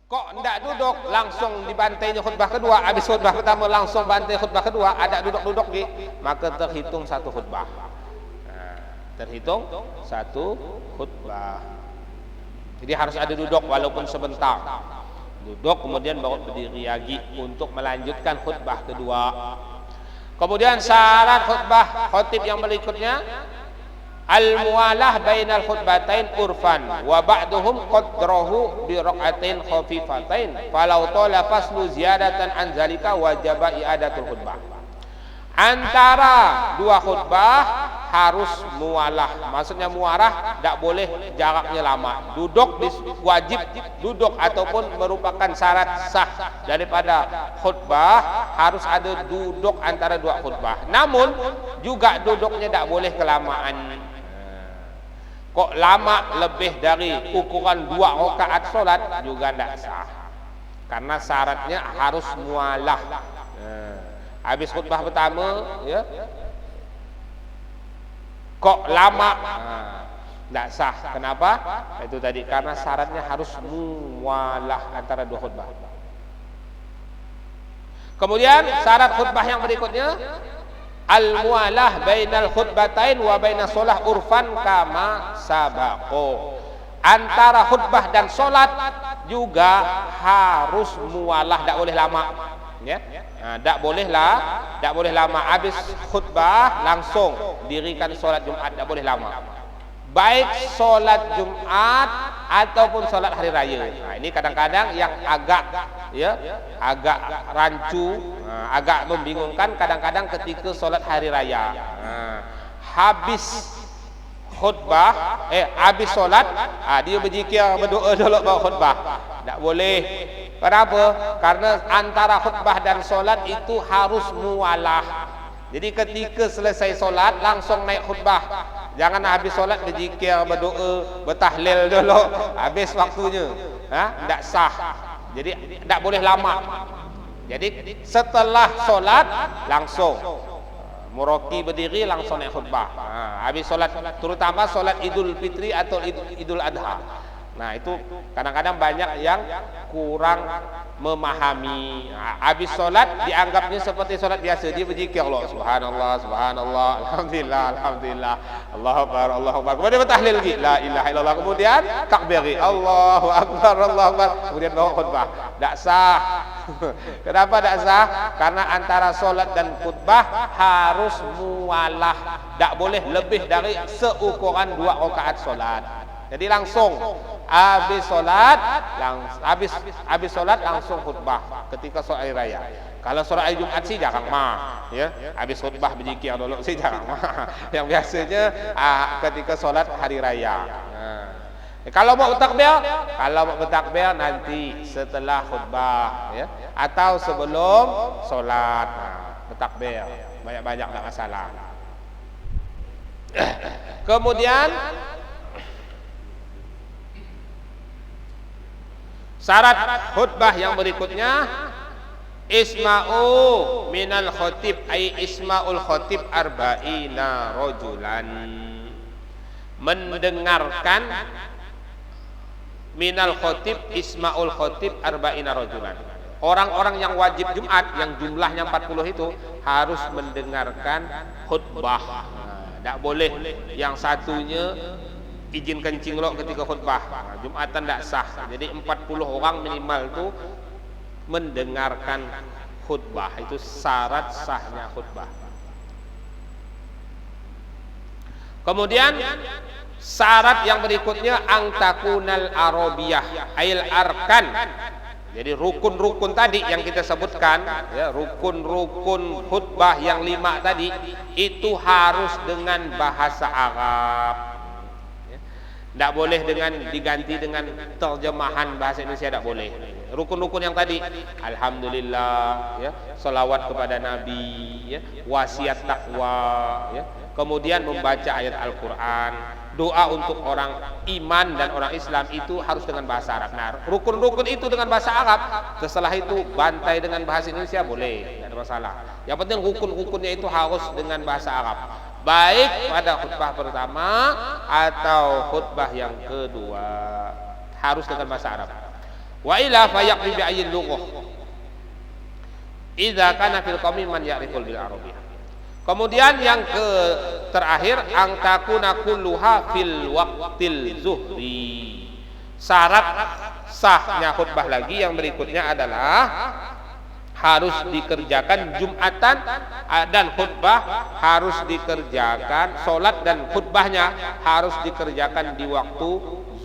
Kok ndak duduk langsung dibantainya khutbah kedua, habis khutbah pertama langsung bantai khutbah kedua, ada duduk-duduk di, maka terhitung satu khutbah. Nah, terhitung satu khutbah. Jadi harus ada duduk walaupun sebentar. Duduk kemudian baru berdiri lagi untuk melanjutkan khutbah kedua. Kemudian syarat khutbah khatib yang berikutnya al-muwalah bainal khutbatain urfan wa ba'duhum qadrahu bi rak'atain khafifatain falau tala faslu ziyadatan an zalika wajaba i'adatul khutbah. Antara dua khutbah harus muwalah, maksudnya muarah tidak boleh jaraknya lama. Duduk wajib duduk ataupun merupakan syarat sah daripada khutbah, harus ada duduk antara dua khutbah. Namun juga duduknya tidak boleh kelamaan. Kok lama lebih dari ukuran 2 rakaat solat juga tidak sah, karena syaratnya harus mualah. Habis khutbah pertama ya, kok lama, tidak sah. Kenapa? Itu tadi, karena syaratnya harus mualah antara dua khutbah. Kemudian syarat khutbah yang berikutnya al-mualah bainal khutbatain wa bainas shalah urfan kama sabaqo. Antara khutbah dan solat juga harus mualah, tidak boleh lama. Ya, tidak boleh lama. Habis khutbah langsung dirikan solat Jumat, tidak boleh lama. Baik solat Jumat ataupun solat hari raya. Nah, ini kadang-kadang yang agak rancu, agak membingungkan kadang-kadang ketika solat hari raya. Habis khutbah, habis solat, dia berzikir, berdoa dulu baru khutbah. Tak boleh. Kenapa? Karena antara khutbah dan solat itu harus mualah. Jadi ketika selesai solat langsung naik khutbah. Jangan habis solat berzikir, berdoa, bertahlil dulu habis waktunya. Tidak sah. Jadi tidak boleh lama. Jadi setelah solat langsung muraki berdiri langsung naik khutbah. Habis solat, terutama solat Idul Fitri atau Idul Adha. Nah, itu kadang-kadang banyak yang kurang memahami. Habis solat dianggapnya seperti solat biasa, dia berzikir Allah, subhanallah, subhanallah, alhamdulillah, alhamdulillah, Allahu akbar, Allahu akbar. Kemudian bertahlil lagi, la ilaha illallah. Kemudian takbiri, Allahu akbar, Allahu akbar. Kemudian bawa khutbah. Tak sah. Kenapa tak sah? Karena antara solat dan khutbah harus mualah. Tak boleh lebih dari seukuran 2 rakaat solat. Jadi langsung habis solat, habis solat langsung khutbah ketika solat hari raya. Kalau solat hari Jumat sih jarang ya. Habis khutbah berzikir dulu sih jarang Yang biasanya ketika solat hari raya. Kalau mau bertakbir nanti setelah khutbah ya, atau sebelum solat bertakbir. Banyak-banyak tak masalah. Kemudian syarat khutbah yang berikutnya isma'u minal khatib, ay isma'ul khatib arba'ina rajulan. Mendengarkan minal khatib, isma'ul khatib arba'ina rajulan. Orang-orang yang wajib Jumat yang jumlahnya 40 itu harus mendengarkan khutbah. Tak boleh yang satunya izin kencing lo ketika khutbah. Jumatan tidak sah. Jadi 40 orang minimal itu mendengarkan khutbah. Itu syarat sahnya khutbah. Kemudian syarat yang berikutnya angtakunal arabiyah ail arkan. Jadi rukun-rukun tadi yang kita sebutkan ya, rukun-rukun khutbah yang 5 tadi itu harus dengan bahasa Arab. Tidak boleh dengan diganti dengan terjemahan bahasa Indonesia, tidak boleh. Rukun-rukun yang tadi, alhamdulillah, ya, salawat kepada Nabi, ya, wasiat takwa, ya, kemudian membaca ayat Al-Quran, doa untuk orang iman dan orang Islam itu harus dengan bahasa Arab. Nah, rukun-rukun itu dengan bahasa Arab. Setelah itu bantai dengan bahasa Indonesia boleh, tidak ada masalah. Yang penting rukun-rukunnya itu harus dengan bahasa Arab. Baik pada khutbah pertama atau khutbah yang kedua harus dengan bahasa Arab. Wa illa fa yaqbi bi ayyin lughah. Idza kana fil qaumi man ya'riful bil arabiyyah. Kemudian yang terakhir ang takuna kulluha fil waqtil zuhri. Syarat sahnya khutbah lagi yang berikutnya adalah harus dikerjakan Jumatan dan khutbah harus dikerjakan, salat dan khutbahnya harus dikerjakan di waktu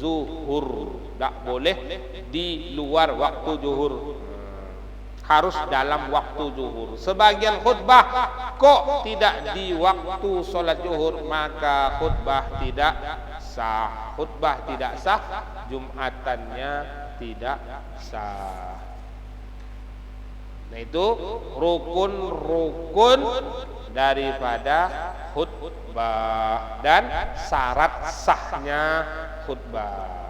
zuhur. Tak boleh di luar waktu zuhur. Harus dalam waktu zuhur. Sebagian khutbah kok tidak di waktu salat zuhur, maka khutbah tidak sah. Khutbah tidak sah, Jumatannya tidak sah. Nah itu rukun-rukun daripada khutbah dan syarat sahnya khutbah.